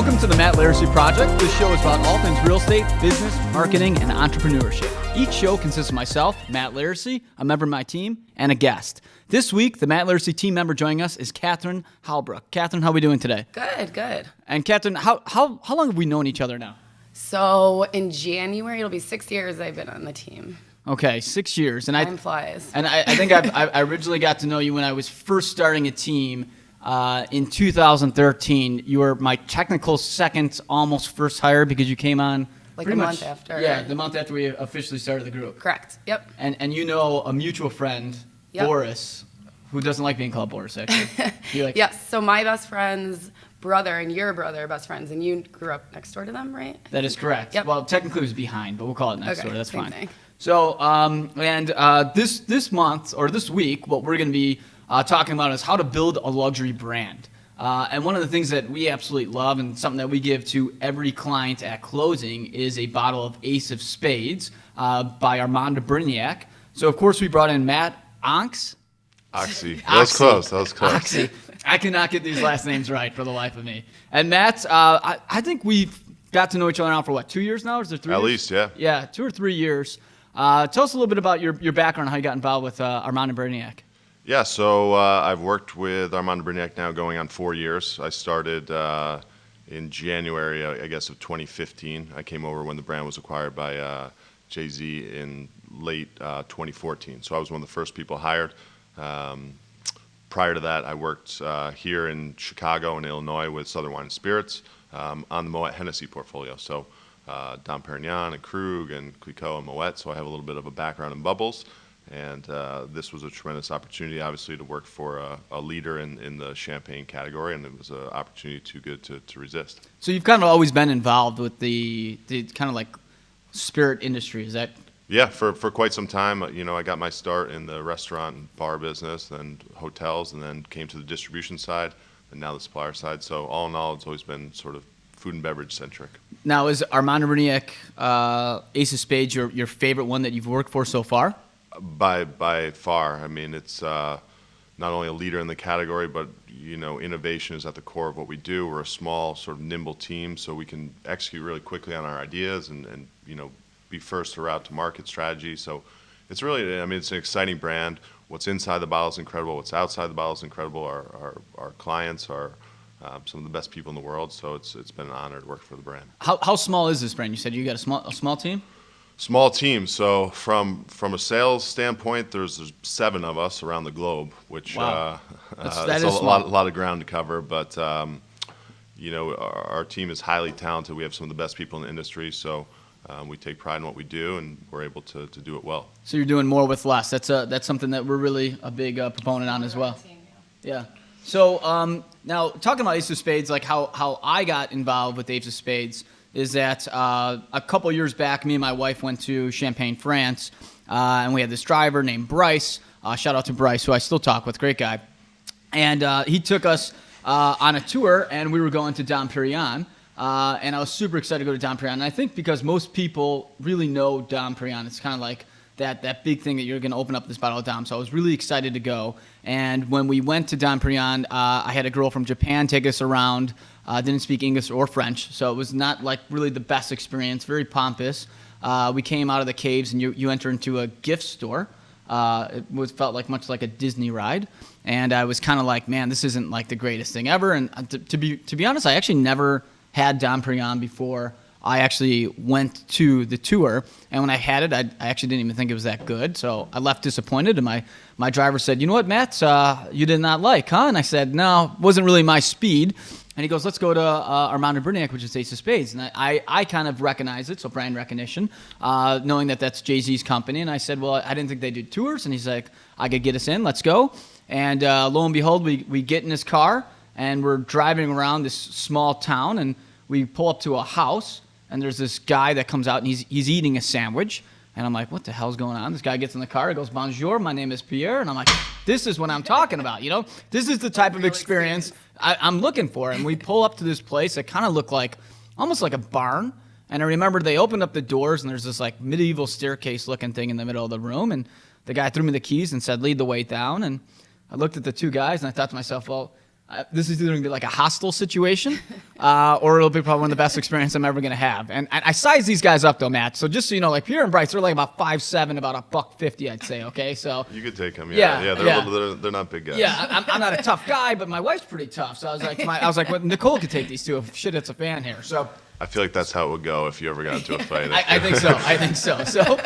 Welcome to the Matt Laricy Project. This show is about all things real estate, business, marketing, and entrepreneurship. Each show consists of myself, Matt Laricy, a member of my team, and a guest. This week, the Matt Laricy team member joining us is Catherine Halbrook. Catherine, how are we doing today? Good. And Catherine, how long have we known each other now? So in January, it'll be 6 years I've been on the team. Okay, 6 years. And Time flies. And I think I originally got to know you when I was first starting a team. In 2013, you were my technical second, almost first hire because you came on Like pretty a much, month after. Yeah, the month after we officially started the group. Correct. Yep. And you know a mutual friend, Yep. Boris, who doesn't like being called Boris, actually. Yes. So my best friend's brother and your brother are best friends, and you grew up next door to them, right? That is correct. Yep. Well, technically it was behind, but we'll call it next Okay, door. That's same fine. thing. So, this month or this week, what we're going to be talking about is how to build a luxury brand. And one of the things that we absolutely love and something that we give to every client at closing is a bottle of Ace of Spades by Armand de Brignac. So, of course, we brought in Matt Ochse. Oxy. That was close. Oxy. I cannot get these last names right for the life of me. And Matt, I think we've got to know each other now for what, 2 years now? Or is there 3 years? At least, yeah. Yeah, 2 or 3 years. Tell us a little bit about your background, how you got involved with Armand de Brignac. Yeah, so I've worked with Armand de Brignac now going on 4 years. I started in January, I guess, of 2015. I came over when the brand was acquired by Jay-Z in late 2014. So I was one of the first people hired. Prior to that, I worked here in Chicago and Illinois with Southern Wine and Spirits on the Moet Hennessy portfolio. So Dom Perignon and Krug and Clicquot and Moet. So I have a little bit of a background in bubbles. And this was a tremendous opportunity, obviously, to work for a leader in the champagne category, and it was an opportunity too good to resist. So you've kind of always been involved with the kind of like spirit industry, is that? Yeah, for quite some time. I got my start in the restaurant and bar business, then hotels, and then came to the distribution side, and now the supplier side. So all in all, it's always been sort of food and beverage centric. Now, is Armand de Brignac Ace of Spades your favorite one that you've worked for so far? By far. I mean, it's not only a leader in the category, but innovation is at the core of what we do. We're a small, sort of nimble team, so we can execute really quickly on our ideas and be first to route to market strategy. So it's really, it's an exciting brand. What's inside the bottle is incredible. What's outside the bottle is incredible. Our clients are some of the best people in the world. So it's been an honor to work for the brand. How small is this brand? You said you got a small team? Small team. So from a sales standpoint, there's 7 of us around the globe, which wow. that's a lot of ground to cover. But our team is highly talented. We have some of the best people in the industry. So we take pride in what we do, and we're able to do it well. So you're doing more with less. That's something that we're really a big proponent on as well. Yeah. So now talking about Ace of Spades, like how I got involved with Ace of Spades is that a couple years back, me and my wife went to Champagne, France, and we had this driver named Bryce. Shout out to Bryce, who I still talk with, great guy. And he took us on a tour, and we were going to Dom Perignon. And I was super excited to go to Dom Perignon. And I think because most people really know Dom Perignon, it's kind of like that big thing that you're going to open up this bottle of Dom. So I was really excited to go. And when we went to Dom Perignon, I had a girl from Japan take us around. Didn't speak English or French, so it was not like really the best experience. Very pompous. We came out of the caves, and you enter into a gift store. It felt like much like a Disney ride, and I was kind of like, man, this isn't like the greatest thing ever. And to be honest, I actually never had Dom Perignon before I actually went to the tour, and when I had it, I actually didn't even think it was that good, so I left disappointed, and my driver said, you know what, Matt, you did not like, huh? And I said, no, it wasn't really my speed. And he goes, let's go to Armand de Brignac, which is Ace of Spades. And I kind of recognize it, so brand recognition, knowing that that's Jay-Z's company. And I said, well, I didn't think they did tours. And he's like, I could get us in, let's go. And lo and behold, we get in his car, and we're driving around this small town, and we pull up to a house, and there's this guy that comes out, and he's eating a sandwich. And I'm like, what the hell's going on? This guy gets in the car, he goes, bonjour, my name is Pierre. And I'm like, this is what I'm talking about, This is the type of experience I'm looking for. And we pull up to this place that kind of looked like, almost like a barn. And I remember they opened up the doors, and there's this like medieval staircase looking thing in the middle of the room. And the guy threw me the keys and said, lead the way down. And I looked at the two guys, and I thought to myself, well, this is either going to be like a hostile situation, or it'll be probably one of the best experiences I'm ever going to have. And I size these guys up though, Matt. So just so you know, like Pierre and Bryce, they're like about 5'7", about $150, I'd say. Okay, so You could take them. Yeah, Yeah. They're not big guys. yeah, I'm not a tough guy, but my wife's pretty tough. So I was like, well, Nicole could take these two if shit hits a fan here. So. I feel like that's how it would go if you ever got into a fight. I think so. So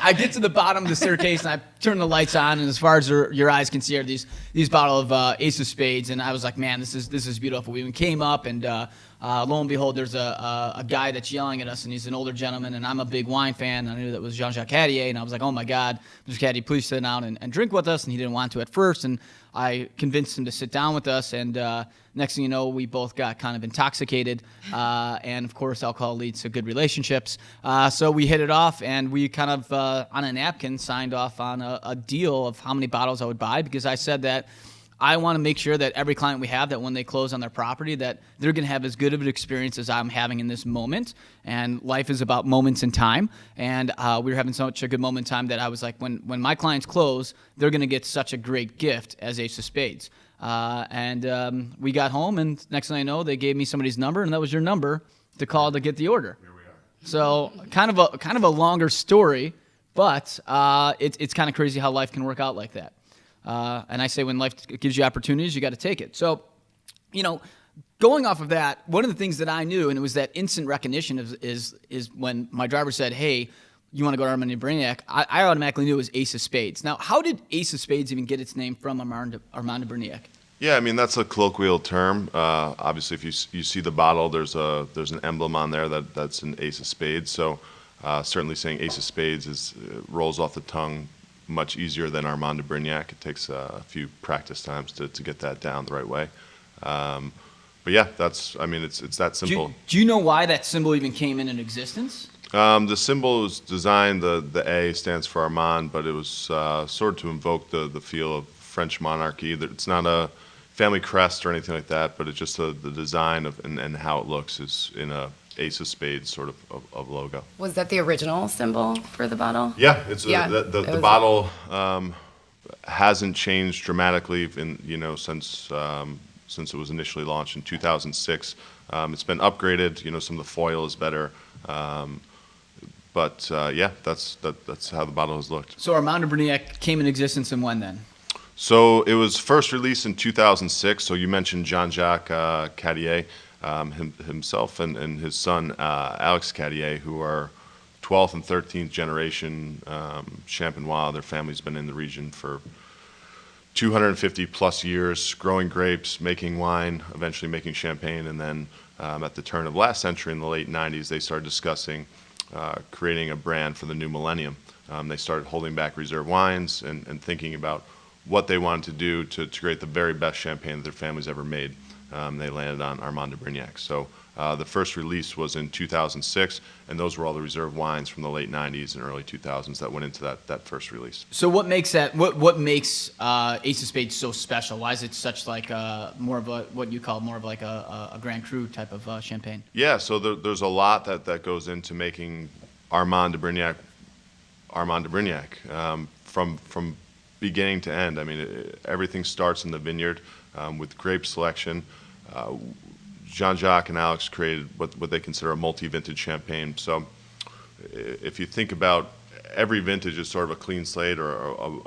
I get to the bottom of the staircase and I turn the lights on, and as far as your eyes can see are these bottle of Ace of Spades, and I was like, man, this is beautiful. We even came up, and lo and behold, there's a guy that's yelling at us, and he's an older gentleman, and I'm a big wine fan. I knew that was Jean-Jacques Cartier, and I was like, oh my God, Mr. Cartier, please sit down and drink with us. And he didn't want to at first, and I convinced him to sit down with us, and next thing you know, we both got kind of intoxicated, and of course, alcohol leads to good relationships. So we hit it off, and we kind of, on a napkin, signed off on a deal of how many bottles I would buy, because I said that I want to make sure that every client we have, that when they close on their property, that they're going to have as good of an experience as I'm having in this moment. And life is about moments in time. And we were having such a good moment in time that I was like, when my clients close, they're going to get such a great gift as Ace of Spades. And we got home, and next thing I know, they gave me somebody's number, and that was your number to call to get the order. Here we are. So kind of a longer story, but it's kind of crazy how life can work out like that. And I say when life gives you opportunities, you got to take it. So, going off of that, one of the things that I knew, and it was that instant recognition is when my driver said, hey, you want to go to Armand de Brignac, I automatically knew it was Ace of Spades. Now, how did Ace of Spades even get its name from Armand de Brignac? Yeah, I mean, that's a colloquial term. Obviously, if you see the bottle, there's an emblem on there that's an Ace of Spades. So certainly saying Ace of Spades rolls off the tongue much easier than Armand de Brignac. It takes a few practice times to get that down the right way. But yeah, it's that simple. Do you know why that symbol even came in existence? The symbol was designed, the A stands for Armand, but it was sort of to invoke the feel of French monarchy. It's not a family crest or anything like that, but it's just the design of and how it looks is in a Ace of Spades sort of logo. Was that the original symbol for the bottle? Yeah, the bottle hasn't changed dramatically since it was initially launched in 2006. It's been upgraded. Some of the foil is better, but yeah, that's how the bottle has looked. So Armand de Brignac came in existence in when then? So it was first released in 2006. So you mentioned Jean-Jacques Cartier. Himself and his son Alex Cartier, who are 12th and 13th generation Champenois. Their family's been in the region for 250 plus years, growing grapes, making wine, eventually making champagne, and then at the turn of last century, in the late 90s, they started discussing creating a brand for the new millennium. They started holding back reserve wines and thinking about what they wanted to do to create the very best champagne that their family's ever made. They landed on Armand de Brignac. So the first release was in 2006, and those were all the reserve wines from the late 90s and early 2000s that went into that first release. So what makes Ace of Spades so special? Why is it such like more of a what you call more of like a Grand Cru type of champagne? Yeah, so there's a lot that goes into making Armand de Brignac from beginning to end. I mean, everything starts in the vineyard with grape selection. Jean-Jacques and Alex created what they consider a multi-vintage champagne. So if you think about every vintage is sort of a clean slate or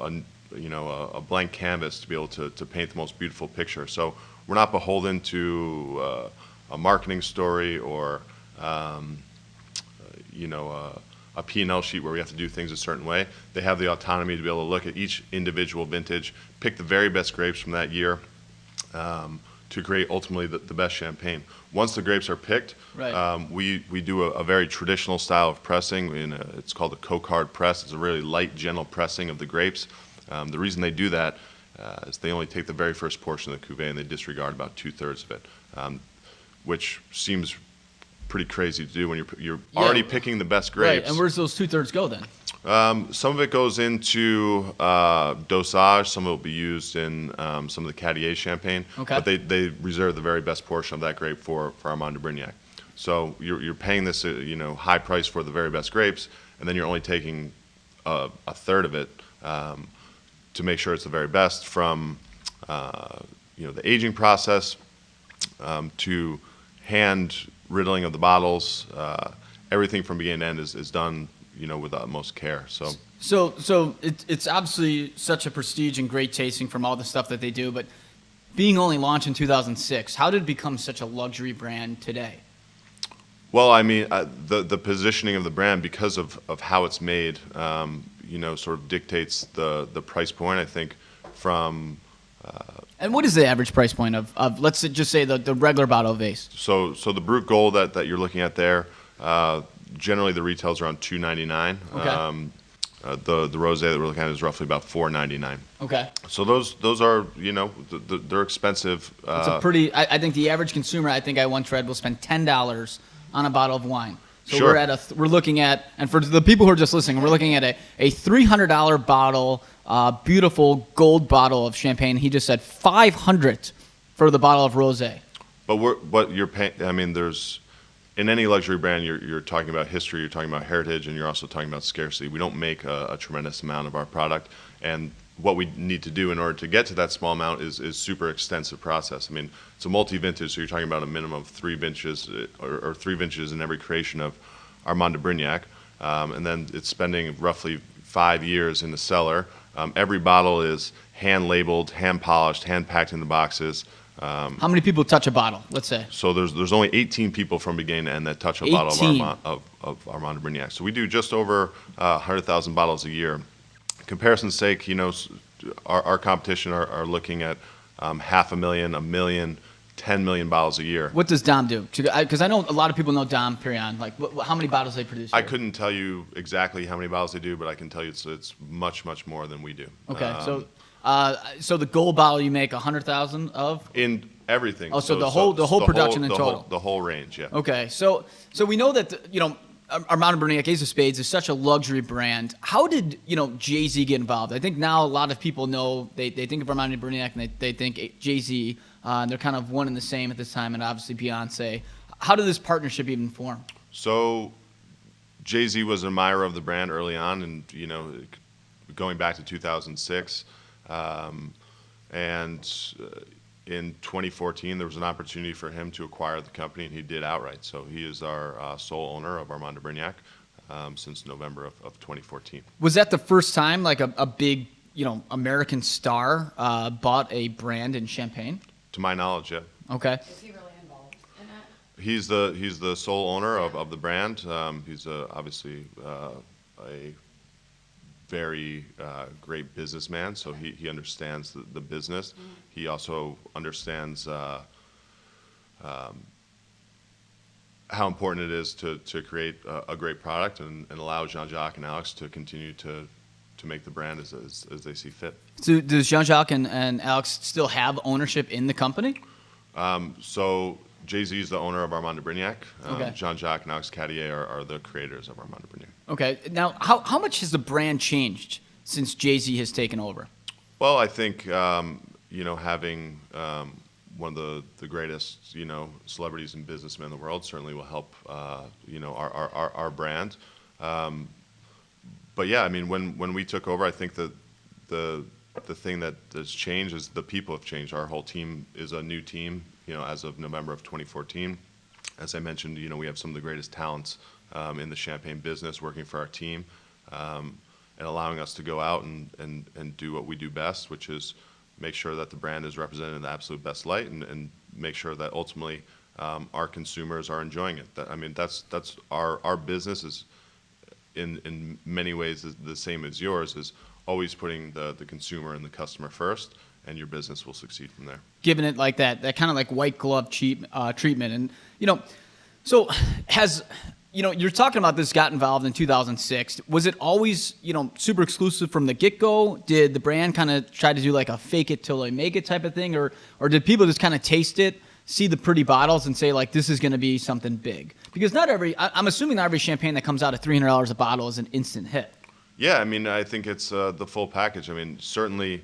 a blank canvas to be able to paint the most beautiful picture. So we're not beholden to a marketing story or a P&L sheet where we have to do things a certain way. They have the autonomy to be able to look at each individual vintage, pick the very best grapes from that year, to create ultimately the best champagne. Once the grapes are picked, right. We do a very traditional style of pressing. It's called a coquard press. It's a really light, gentle pressing of the grapes. The reason they do that is they only take the very first portion of the cuvee and they disregard about 2/3 of it, which seems pretty crazy to do when you're already picking the best grapes. Right, and where's those 2/3 go then? Some of it goes into dosage. Some of it will be used in some of the Cartier champagne. Okay. But they reserve the very best portion of that grape for Armand de Brignac. So you're paying this high price for the very best grapes, and then you're only taking a third of it to make sure it's the very best from the aging process, to hand riddling of the bottles. Everything from beginning to end is done, with the utmost care. So it's obviously such a prestige and great tasting from all the stuff that they do, but being only launched in 2006, how did it become such a luxury brand today? Well, I mean, the positioning of the brand, because of how it's made, sort of dictates the price point. I think from And what is the average price point of let's just say the regular bottle of Ace? so the Brut Gold that you're looking at there, generally the retails around $2.99. Okay. The rosé that we're looking at is roughly about $4.99. Okay. So those are they're expensive. It's a pretty. I think the average consumer, I think I once read, will spend $10 on a bottle of wine. So Sure. we're looking at, and for the people who are just listening, we're looking at a $300 bottle, beautiful gold bottle of champagne. He just said $500 for the bottle of rosé. But you're paying. I mean, there's in any luxury brand, you're talking about history, you're talking about heritage, and you're also talking about scarcity. We don't make a tremendous amount of our product, and what we need to do in order to get to that small amount is super extensive process. I mean, it's a multi-vintage, so you're talking about a minimum of 3 vintages or 3 vintages in every creation of Armand de Brignac, and then it's spending roughly 5 years in the cellar. Every bottle is hand labeled, hand polished, hand packed into boxes. How many people touch a bottle? Let's say. So there's only 18 people from beginning to end that touch a 18. bottle of Armand de Brignac. So we do just over 100,000 bottles a year. Comparison's sake, our competition are looking at 500,000, 1 million, 10 million bottles a year. What does Dom do? Because I know a lot of people know Dom Perignon. Like, how many bottles they produce? I here? couldn't tell you exactly how many bottles they do, but I can tell you it's much, much more than we do. Okay, so the gold bottle you make 100,000 of? In everything. Oh, so the whole production in total. The whole range, yeah. Okay, so we know that Armand de Brignac, Ace of Spades is such a luxury brand. How did Jay-Z get involved? I think now a lot of people know they think of Armand de Brignac and they think Jay-Z. And they're kind of one and the same at this time, and obviously Beyonce. How did this partnership even form? So Jay-Z was an admirer of the brand early on, and going back to 2006, and in 2014 there was an opportunity for him to acquire the company, and he did outright. So he is our sole owner of Armand de Brignac since November of 2014. Was that the first time like a big American star bought a brand in champagne? To my knowledge, yeah. Okay. Is he really involved in that? He's the sole owner of the brand. He's obviously a very great businessman, so he understands the business. Mm-hmm. He also understands how important it is to create a great product and allow Jean-Jacques and Alex to continue to make the brand as they see fit. So does Jean-Jacques and Alex still have ownership in the company? So Jay-Z is the owner of Armand de Brignac. Okay. Jean-Jacques and Alex Cartier are the creators of Armand de Brignac. Okay. Now, how much has the brand changed since Jay-Z has taken over? Well, I think having one of the greatest celebrities and businessmen in the world certainly will help our brand. But yeah, I mean, when we took over, I think that the thing that has changed is the people have changed. Our whole team is a new team, as of November of 2014. As I mentioned, we have some of the greatest talents in the champagne business working for our team, and allowing us to go out and do what we do best, which is make sure that the brand is represented in the absolute best light, and make sure that ultimately our consumers are enjoying it. That's our business is in many ways the same as yours, is always putting the consumer and the customer first, and your business will succeed from there. Giving it like that kind of like white glove treatment. And, so you're talking about this got involved in 2006. Was it always, super exclusive from the get-go? Did the brand kind of try to do like a fake it till they make it type of thing? Or did people just kind of taste it, see the pretty bottles and say like, this is going to be something big? Because I'm assuming not every champagne that comes out at $300 a bottle is an instant hit. Yeah, I think it's the full package. Certainly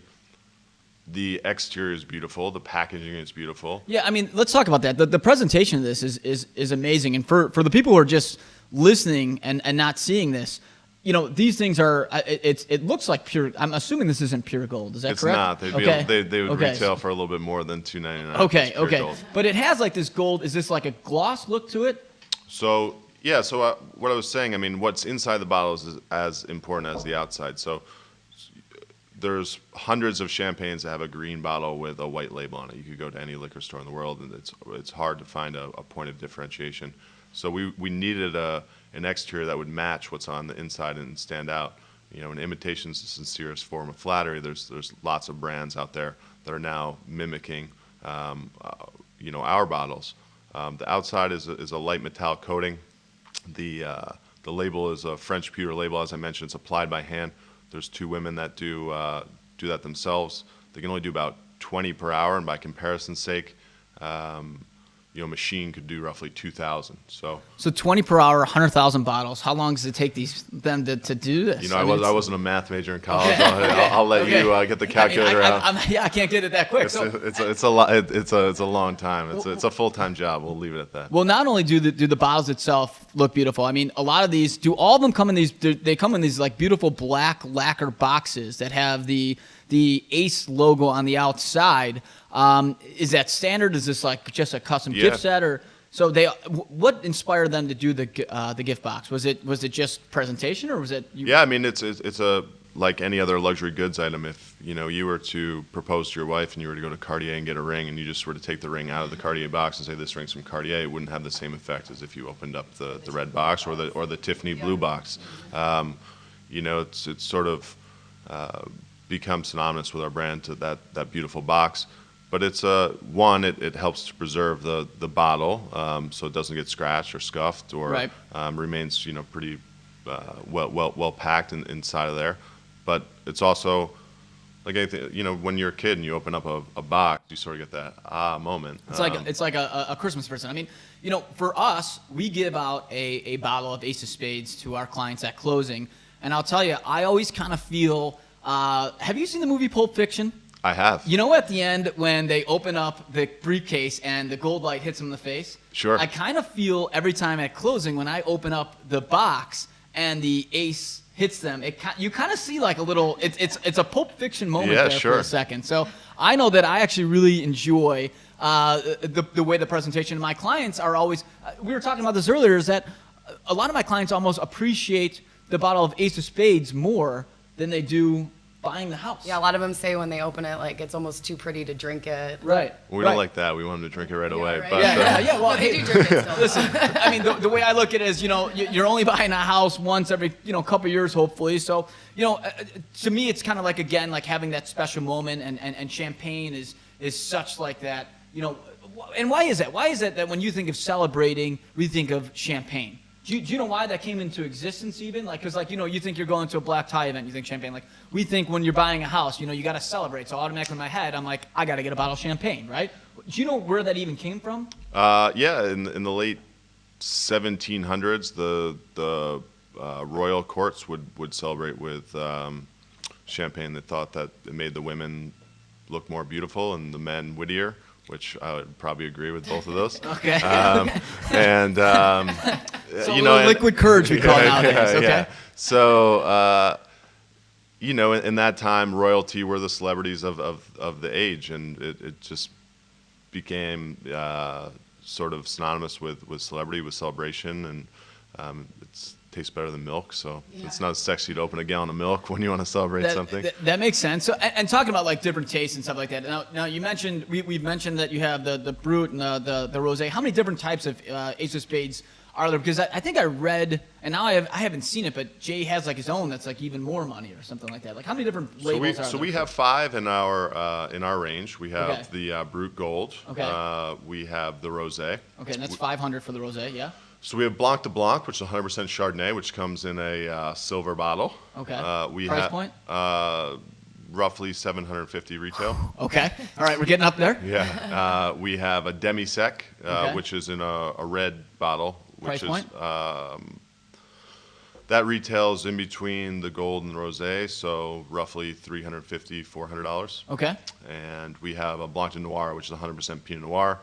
the exterior is beautiful, the packaging is beautiful. Yeah, let's talk about that. The presentation of this is amazing. And for the people who are just listening and not seeing this, these things are. It looks like pure. I'm assuming this isn't pure gold. Is that It's correct? not. They would retail for a little bit more than $2.99. Okay, It's pure okay. gold. But it has like this gold. Is this like a gloss look to it? So yeah, so what I was saying, I mean, what's inside the bottle is as important as the outside. So there's hundreds of champagnes that have a green bottle with a white label on it. You could go to any liquor store in the world, and it's hard to find a point of differentiation. So we needed an exterior that would match what's on the inside and stand out. An imitation is the sincerest form of flattery. There's lots of brands out there that are now mimicking, our bottles. The outside is a light metallic coating. The label is a French pewter label. As I mentioned, it's applied by hand. There's 2 women that do that themselves. They can only do about 20 per hour, and by comparison's sake, a machine could do roughly 2,000. So 20 per hour, 100,000 bottles. How long does it take them to do this? I wasn't a math major in college. I'll let you get the calculator out. I can't get it that quick. It's a lot. It's a long time. It's a full-time job. We'll leave it at that. Well, not only do the bottles itself look beautiful. I mean, a lot of these. Do all of them come in these? They come in these like beautiful black lacquer boxes that have the Ace logo on the outside. Is that standard? Is this like just a custom gift set, or so they? What inspired them to do the gift box? Was it just presentation, or was it? Yeah, I mean it's a like any other luxury goods item. If you were to propose to your wife and you were to go to Cartier and get a ring, and you just were to take the ring out of the Cartier box and say this ring's from Cartier, it wouldn't have the same effect as if you opened up the red box or the Tiffany blue box. It's sort of become synonymous with our brand to that beautiful box. But it's it helps to preserve the bottle so it doesn't get scratched or scuffed or remains pretty well packed inside of there. But it's also like anything, when you're a kid and you open up a box, you sort of get that moment. It's like a Christmas present. I mean, for us, we give out a bottle of Ace of Spades to our clients at closing, and I'll tell you, I always kind of feel. Have you seen the movie Pulp Fiction? I have. At the end when they open up the briefcase and the gold light hits them in the face? Sure. I kind of feel every time at closing when I open up the box and the ace hits them, you kind of see like a little, it's a Pulp Fiction moment for a second. So I know that I actually really enjoy the way the presentation. My clients are always, we were talking about this earlier, is that a lot of my clients almost appreciate the bottle of Ace of Spades more than they do buying the house. Yeah, a lot of them say when they open it, like, it's almost too pretty to drink it. Right. We don't like that. We want them to drink it right away. Right. But, Yeah. Well, they do drink it still. Listen, I mean, the way I look at it is, you're only buying a house once every, couple of years, hopefully. So, to me, it's kind of like, again, like having that special moment, and champagne is such like that, and why is that? Why is it that when you think of celebrating, we think of champagne? Do you know why that came into existence even? Like, because you think you're going to a black tie event, you think champagne. Like, we think when you're buying a house, you got to celebrate. So automatically in my head, I'm like, I got to get a bottle of champagne, right? Do you know where that even came from? Yeah, in the late 1700s, the royal courts would celebrate with champagne. They thought that it made the women look more beautiful and the men wittier, which I would probably agree with both of those. Okay. So liquid courage we call it nowadays. Okay. Yeah. So in that time, royalty were the celebrities of the age, and it just became sort of synonymous with celebrity, with celebration, and it tastes better than milk. So it's not sexy to open a gallon of milk when you want to celebrate something. That makes sense. So, and talking about like different tastes and stuff like that. Now you mentioned we've mentioned that you have the Brut and the Rosé. How many different types of Ace of Spades are there? Because I think I read, and now I haven't seen it, but Jay has like his own that's like even more money or something like that. Like how many different labels are there? So we have 5 in our range. We have the Brut Gold. Okay. We have the Rosé. Okay, and that's $500 for the Rosé, yeah. So we have Blanc de Blanc, which is 100% Chardonnay, which comes in a silver bottle. Okay. Price point? Roughly $750 retail. Okay. All right, we're getting up there. Yeah. We have a demi-sec, which is in a red bottle. Price point? That retails in between the gold and the rosé, so roughly $350, $400. Okay. And we have a Blanc de Noir, which is 100% Pinot Noir.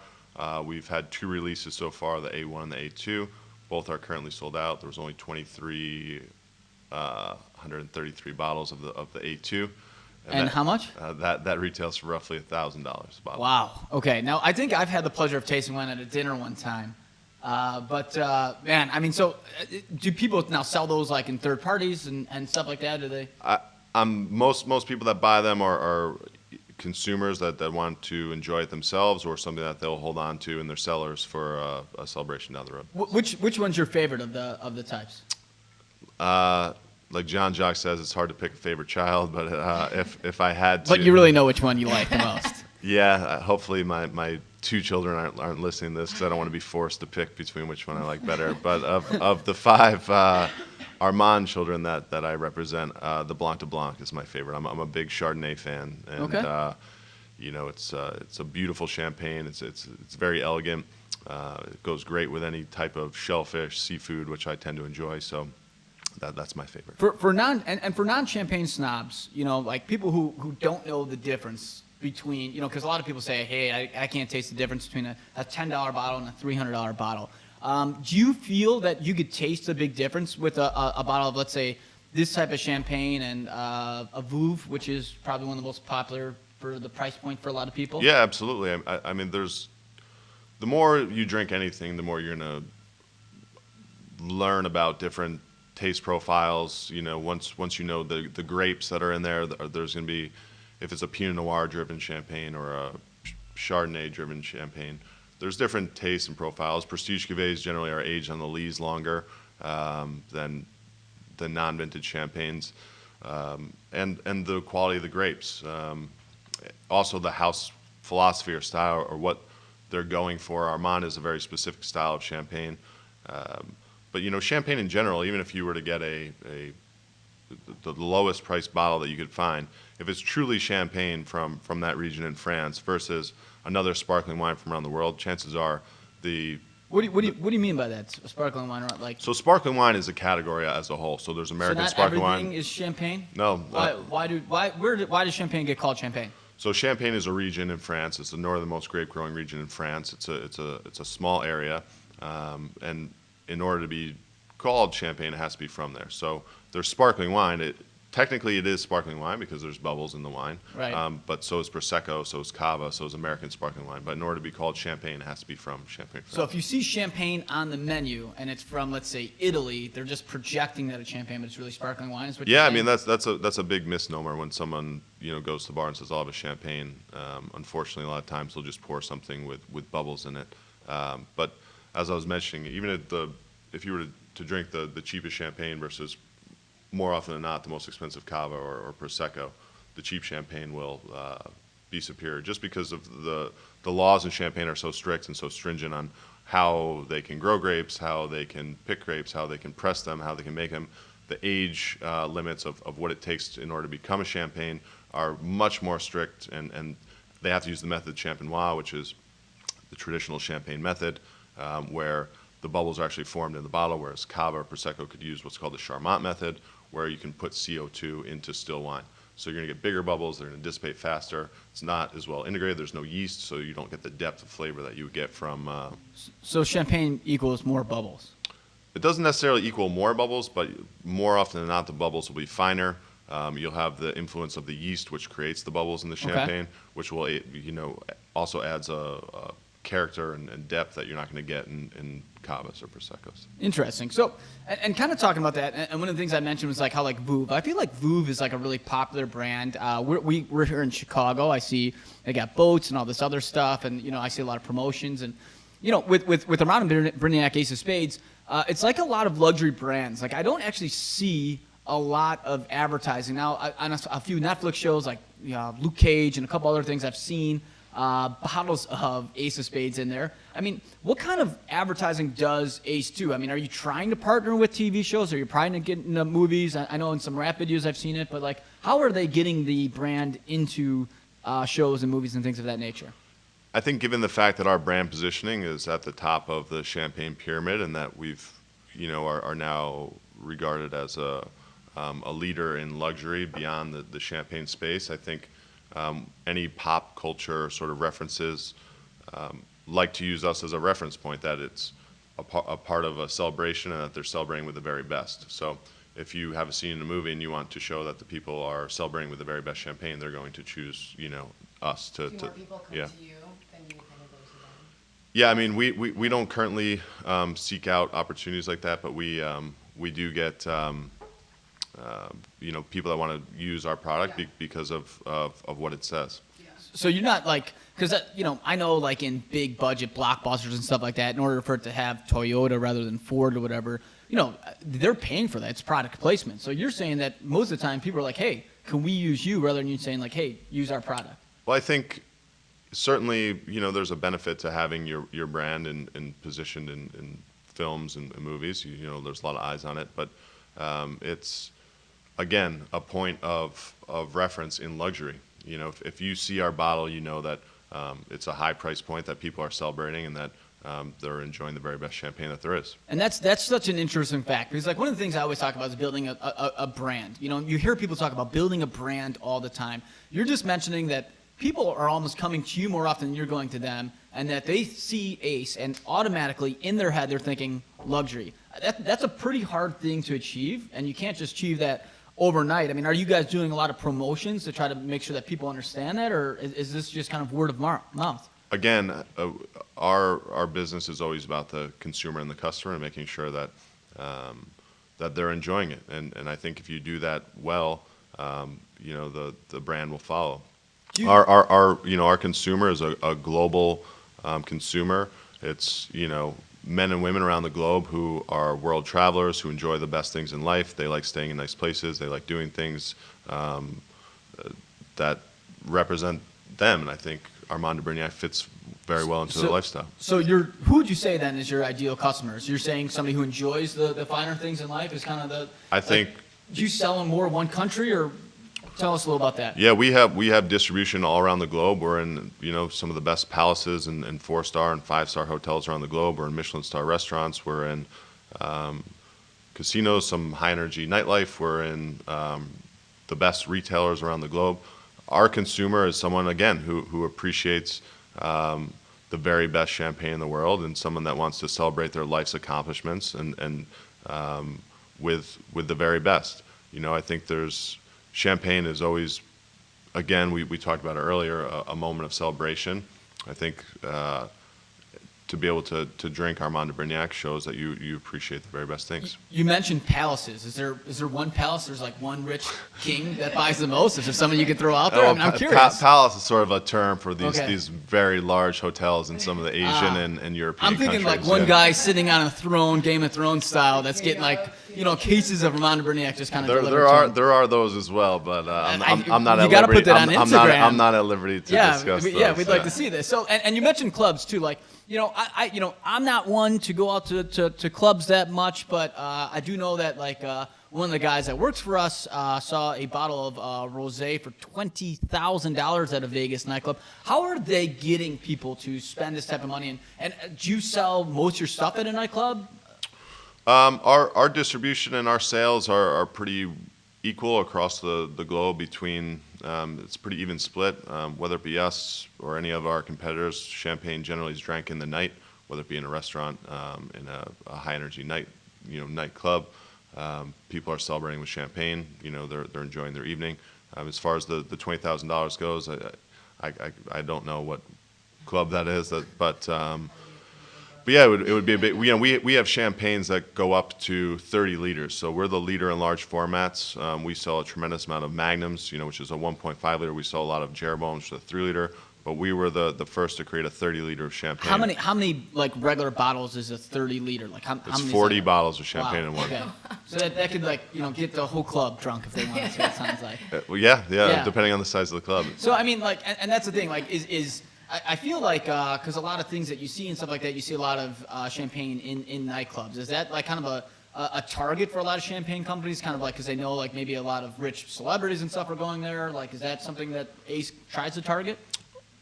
We've had 2 releases so far, the A1 and the A2. Both are currently sold out. There was only 23 133 bottles of the A2. And how much? That retails for roughly $1,000 a bottle. Wow. Okay. Now, I think I've had the pleasure of tasting one at a dinner one time. Man, I mean, so do people now sell those like in third parties and stuff like that? Do they? Most people that buy them are consumers that want to enjoy it themselves, or something that they'll hold on to in their cellars for a celebration down the road. Which one's your favorite of the types? Like John Jacques says, it's hard to pick a favorite child, but if I had to. But you really know which one you like the most. Yeah, hopefully my two children aren't listening to this, because I don't want to be forced to pick between which one I like better. But of the five Armand children that I represent, the Blanc de Blanc is my favorite. I'm a big Chardonnay fan, and Okay. it's a beautiful champagne. It's very elegant. It goes great with any type of shellfish, seafood, which I tend to enjoy. So that's my favorite. For non-champagne snobs, like people who don't know the difference between, because a lot of people say, hey, I can't taste the difference between a $10 bottle and a $300 bottle. Do you feel that you could taste a big difference with a bottle of, let's say, this type of champagne and a Veuve, which is probably one of the most popular for the price point for a lot of people? Yeah, absolutely. I mean, the more you drink anything, the more you're going to learn about different taste profiles. Once you know the grapes that are in there, there's going to be, if it's a Pinot Noir driven champagne or a Chardonnay driven champagne, there's different tastes and profiles. Prestige cuvées generally are aged on the lees longer than non-vintage champagnes, and the quality of the grapes. Also, the house philosophy or style, or what they're going for. Armand is a very specific style of champagne. But champagne in general, even if you were to get the lowest priced bottle that you could find, if it's truly champagne from that region in France versus another sparkling wine from around the world, chances are What do you mean by that? Sparkling wine, like? So sparkling wine is a category as a whole. So there's American not sparkling everything wine. is champagne? No. Why does champagne get called champagne? So Champagne is a region in France. It's the northernmost grape growing region in France. It's a small area, and in order to be called champagne, it has to be from there. So there's sparkling wine. Technically, it is sparkling wine because there's bubbles in the wine. Right. But so is Prosecco, so is Cava, so is American sparkling wine. But in order to be called champagne, it has to be from Champagne, France. So if you see champagne on the menu and it's from, let's say, Italy, they're just projecting that it's champagne, but it's really sparkling wine. Is what you're Yeah, I saying? mean that's a big misnomer when someone goes to the bar and says, "I'll have a champagne." Unfortunately, a lot of times they'll just pour something with bubbles in it. But as I was mentioning, even if you were to drink the cheapest champagne versus, more often than not, the most expensive Cava or Prosecco, the cheap champagne will be superior, just because of the laws in Champagne are so strict and so stringent on how they can grow grapes, how they can pick grapes, how they can press them, how they can make them. The age limits of what it takes in order to become a champagne are much more strict, and they have to use the method champenois, which is the traditional champagne method, where the bubbles are actually formed in the bottle, whereas Cava or Prosecco could use what's called the Charmat method, where you can put CO2 into still wine. So you're going to get bigger bubbles, they're going to dissipate faster. It's not as well integrated, there's no yeast, so you don't get the depth of flavor that you would get from... So champagne equals more bubbles. It doesn't necessarily equal more bubbles, but more often than not, the bubbles will be finer. You'll have the influence of the yeast, which creates the bubbles in the champagne, which will, also adds a character and depth that you're not going to get in Cavas or Proseccos. Interesting. So, and kind of talking about that, and one of the things I mentioned was like how like Veuve. I feel like Veuve is like a really popular brand. We're here in Chicago. I see they got boats and all this other stuff, and I see a lot of promotions. And with Armand de Brignac, Ace of Spades, it's like a lot of luxury brands. Like I don't actually see a lot of advertising now on a few Netflix shows like Luke Cage and a couple other things I've seen. Bottles of Ace of Spades in there. I mean, what kind of advertising does Ace do? I mean, are you trying to partner with TV shows? Are you trying to get into movies? I know in some rap videos I've seen it, but like, how are they getting the brand into shows and movies and things of that nature? I think given the fact that our brand positioning is at the top of the champagne pyramid, and that we've, are now regarded as a leader in luxury beyond the champagne space, I think any pop culture sort of references like to use us as a reference point, that it's a part of a celebration and that they're celebrating with the very best. So, if you have a scene in a movie and you want to show that the people are celebrating with the very best champagne, they're going to choose, us to. Do more people come yeah. to you than you kind of go to them? Yeah, I mean, we don't currently seek out opportunities like that, but we do get people that want to use our product because of what it says. So you're not like, because I know like in big budget blockbusters and stuff like that, in order for it to have Toyota rather than Ford or whatever, they're paying for that. It's product placement. So you're saying that most of the time people are like, hey, can we use you, rather than you saying like, hey, use our product. Well, I think certainly, there's a benefit to having your brand and positioned in films and movies. There's a lot of eyes on it, but it's, again, a point of reference in luxury. If you see our bottle, you know that it's a high price point that people are celebrating and that they're enjoying the very best champagne that there is. And that's such an interesting fact, because like one of the things I always talk about is building a brand. You hear people talk about building a brand all the time. You're just mentioning that people are almost coming to you more often than you're going to them, and that they see Ace and automatically in their head they're thinking luxury. That's a pretty hard thing to achieve, and you can't just achieve that overnight. I mean, are you guys doing a lot of promotions to try to make sure that people understand that, or is this just kind of word of mouth? Again, our business is always about the consumer and the customer and making sure that that they're enjoying it. And I think if you do that well, the brand will follow. Our consumer is a global consumer. It's men and women around the globe who are world travelers, who enjoy the best things in life. They like staying in nice places. They like doing things that represent them. And I think Armand de Brignac fits very well into their lifestyle. So who would you say then is your ideal customers? You're saying somebody who enjoys the finer things in life is kind of the. I think. Do you sell in more one country, or tell us a little about that? Yeah, we have distribution all around the globe. We're in some of the best palaces and 4-star and 5-star hotels around the globe. We're in Michelin star restaurants. We're in casinos, some high energy nightlife. We're in the best retailers around the globe. Our consumer is someone, again, who appreciates the very best champagne in the world, and someone that wants to celebrate their life's accomplishments and with the very best. I think champagne is always, again, we talked about it earlier, a moment of celebration. I think to be able to drink Armand de Brignac shows that you appreciate the very best things. You mentioned palaces. Is there one palace? There's like one rich king that buys the most? Is there something you could throw out there? I'm curious. Palace is sort of a term for these very large hotels in some of the Asian and European countries. I'm thinking like one guy sitting on a throne, Game of Thrones style, that's getting like cases of Armand de Brignac just kind of delivered. There are those as well, but I'm not you at liberty. gotta put that on Instagram. I'm not at liberty to discuss those. Yeah, we'd like to see this. So, and you mentioned clubs too. Like, I'm not one to go out to clubs that much, but I do know that like one of the guys that works for us saw a bottle of rosé for $20,000 at a Vegas nightclub. How are they getting people to spend this type of money? And do you sell most of your stuff at a nightclub? Our distribution and our sales are pretty equal across the globe between, it's a pretty even split, whether it be us or any of our competitors. Champagne generally is drank in the night, whether it be in a restaurant, in a high energy nightclub. People are celebrating with champagne, they're enjoying their evening. As far as the $20,000 goes, I don't know what club that is, but yeah, it would be a bit. We have champagnes that go up to 30 liters, so we're the leader in large formats. We sell a tremendous amount of magnums, which is a 1.5 liter. We sell a lot of Jeroboams, which is a 3 liter. But we were the first to create a 30 liter of champagne. How many like regular bottles is a 30 liter? Like how it's many 40 bottles of champagne in one. Okay. So that could like get the whole club drunk if they wanted to. It sounds like. Well, yeah, depending on the size of the club. So I mean, like, and that's the thing. Like, I feel like because a lot of things that you see and stuff like that, you see a lot of champagne in nightclubs. Is that like kind of a target for a lot of champagne companies? Kind of like because they know like maybe a lot of rich celebrities and stuff are going there. Like, is that something that Ace tries to target?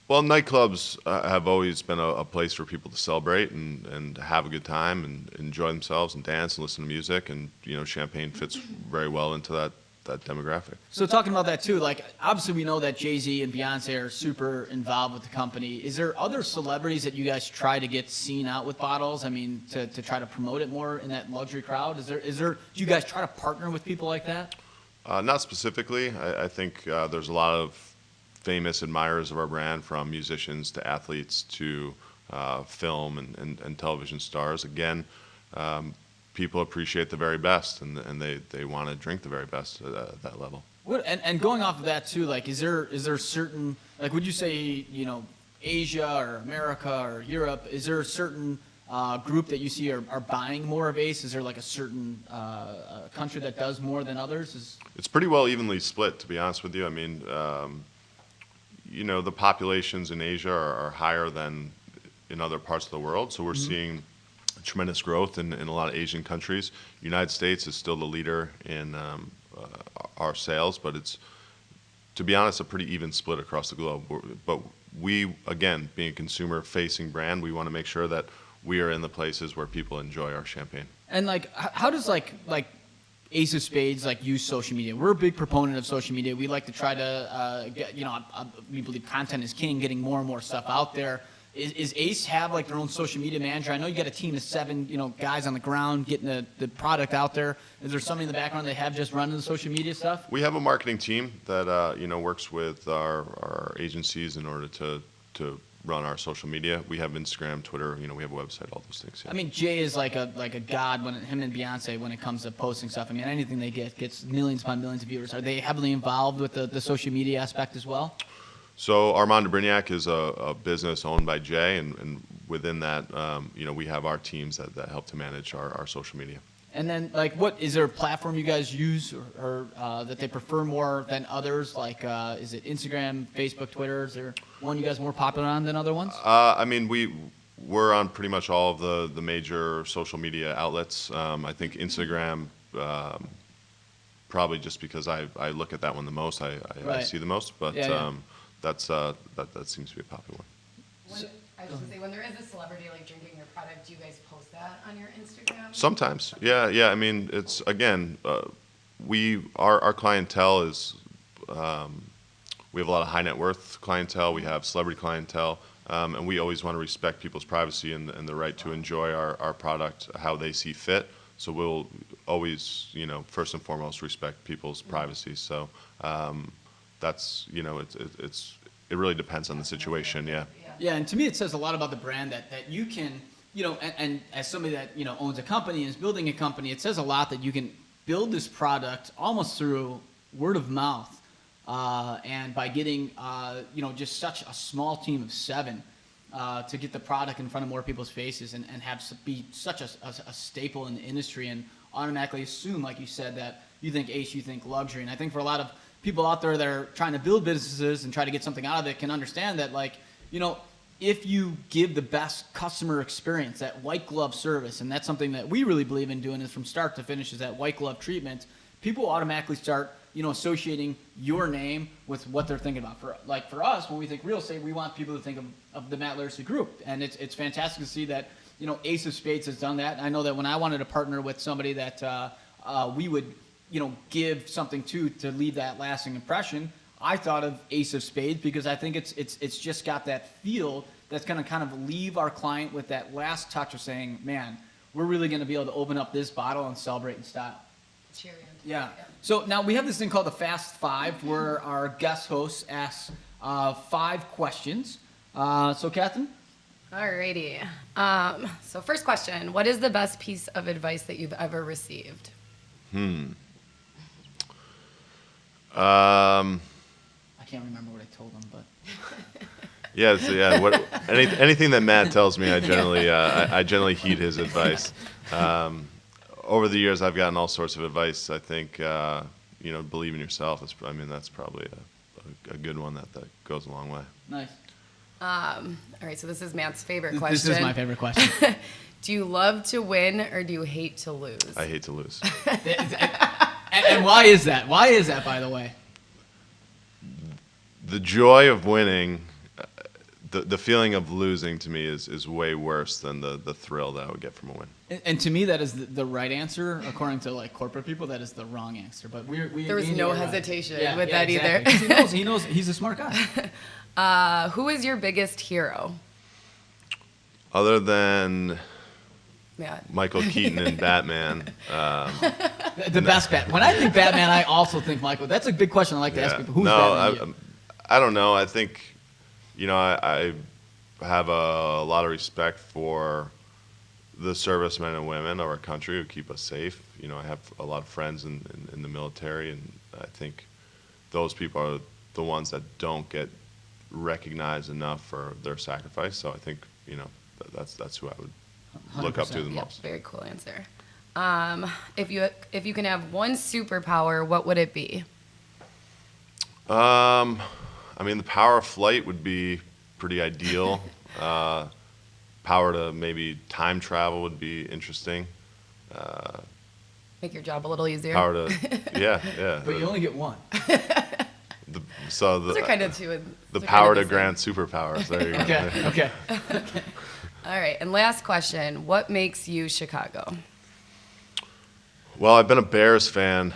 Well, nightclubs have always been a place for people to celebrate and have a good time and enjoy themselves and dance and listen to music. And champagne fits very well into demographic. So talking about that too, like obviously we know that Jay-Z and Beyonce are super involved with the company. Is there other celebrities that you guys try to get seen out with bottles? I mean, to try to promote it more in that luxury crowd? Do you guys try to partner with people like that? Not specifically. I think there's a lot of famous admirers of our brand, from musicians to athletes to film and television stars. Again, people appreciate the very best, and they want to drink the very best at that level. And going off of that too, like is there certain, like would you say, Asia or America or Europe, is there a certain group that you see are buying more of Ace? Is there like a certain country that does more than others? It's pretty well evenly split, to be honest with you. I mean, the populations in Asia are higher than in other parts of the world, so we're seeing tremendous growth in a lot of Asian countries. United States is still the leader in our sales, but it's, to be honest, a pretty even split across the globe. But we, again, being a consumer-facing brand, we want to make sure that we are in the places where people enjoy our champagne. And like, how does like Ace of Spades like use social media? We're a big proponent of social media. We like to try to get, we believe content is king, getting more and more stuff out there. Is Ace have like their own social media manager? I know you got a team of 7, guys on the ground getting the product out there. Is there somebody in the background they have just running the social media stuff? We have a marketing team that works with our agencies in order to run our social media. We have Instagram, Twitter. We have a website, all those things. Yeah. I mean, Jay is like a god him and Beyonce when it comes to posting stuff. I mean, anything they get gets millions upon millions of viewers. Are they heavily involved with the social media aspect as well? So Armand de Brignac is a business owned by Jay, and within that, we have our teams that help to manage our social media. And then, like, what is there a platform you guys use or that they prefer more than others? Like, is it Instagram, Facebook, Twitter? Is there one you guys are more popular on than other ones? I mean, we're on pretty much all of the major social media outlets. I think Instagram, probably just because I look at that one the most, I see the most, but. Yeah. That seems to be a popular one. I was going to say, when there is a celebrity like drinking your product, do you guys post that on your Instagram? Sometimes, yeah. I mean, it's again, our clientele is, we have a lot of high net worth clientele. We have celebrity clientele, and we always want to respect people's privacy and the right to enjoy our product how they see fit. So we'll always, first and foremost, respect people's privacy. So. That's it really depends on the situation, yeah. Yeah, and to me it says a lot about the brand that you can, and as somebody that owns a company and is building a company, it says a lot that you can build this product almost through word of mouth, and by getting just such a small team of 7 to get the product in front of more people's faces and be such a staple in the industry and automatically assume, like you said, that you think Ace, you think luxury, and I think for a lot of people out there that are trying to build businesses and try to get something out of it can understand that, like, if you give the best customer experience, that white glove service, and that's something that we really believe in doing is from start to finish is that white glove treatment, people automatically start, associating your name with what they're thinking about. For us, when we think real estate, we want people to think of the Matt Laricy Group. And it's fantastic to see that, Ace of Spades has done that. I know that when I wanted to partner with somebody that we would give something to leave that lasting impression, I thought of Ace of Spades because I think it's just got that feel that's going to kind of leave our client with that last touch of saying, man, we're really going to be able to open up this bottle and celebrate in style. Cheery. Yeah. So now we have this thing called the Fast Five where our guest host asks 5 questions. So Catherine? Alrighty. So first question, what is the best piece of advice that you've ever received? I can't remember what I told him, but anything that Matt tells me, I generally heed his advice. Over the years, I've gotten all sorts of advice. I think believe in yourself. That's probably a good one that goes a long way. Nice. All right, so this is Matt's favorite question. This is my favorite question. Do you love to win or do you hate to lose? I hate to lose. And why is that? Why is that, by the way? The joy of winning the feeling of losing to me is way worse than the thrill that I would get from a win. And to me, that is the right answer. According to like corporate people, that is the wrong answer. But there was no hesitation with that exactly. either. He knows. He's a smart guy. Who is your biggest hero? Other than Yeah. Michael Keaton in Batman, The best Batman. When I think Batman, I also think Michael. That's a big question I like to ask people. Who's Batman? To you? I don't know. I think, I have a lot of respect for the servicemen and women of our country who keep us safe. I have a lot of friends in the military, and I think those people are the ones that don't get recognized enough for their sacrifice. So I think, that's who I would look up to the most. Very cool answer. If you can have one superpower, what would it be? The power of flight would be pretty ideal. Power to maybe time travel would be interesting. Make your job a little easier. Power to, yeah. But you only get one. Those are kind of two. The power to grant superpowers. There you go. Okay. All right, and last question. What makes you Chicago? Well, I've been a Bears fan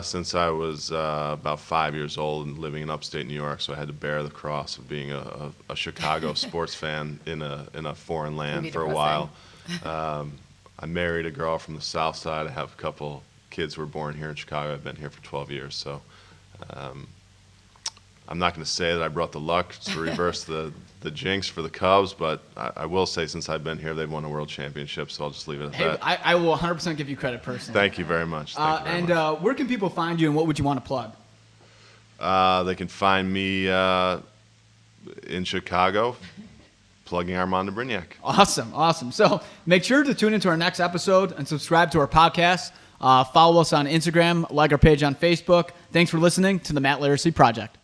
since I was about 5 years old and living in upstate New York, so I had to bear the cross of being a Chicago sports fan in a foreign land for a while. I married a girl from the South Side. I have a couple kids who were born here in Chicago. I've been here for 12 years, so I'm not going to say that I brought the luck to reverse the jinx for the Cubs, but I will say since I've been here, they've won a world championship, so I'll just leave it at that. I will 100% give you credit personally. Thank you very much. Where can people find you, and what would you want to plug? They can find me in Chicago, plugging Armand de Brignac. Awesome. So make sure to tune into our next episode and subscribe to our podcast. Follow us on Instagram, like our page on Facebook. Thanks for listening to the Matt Laricy Project.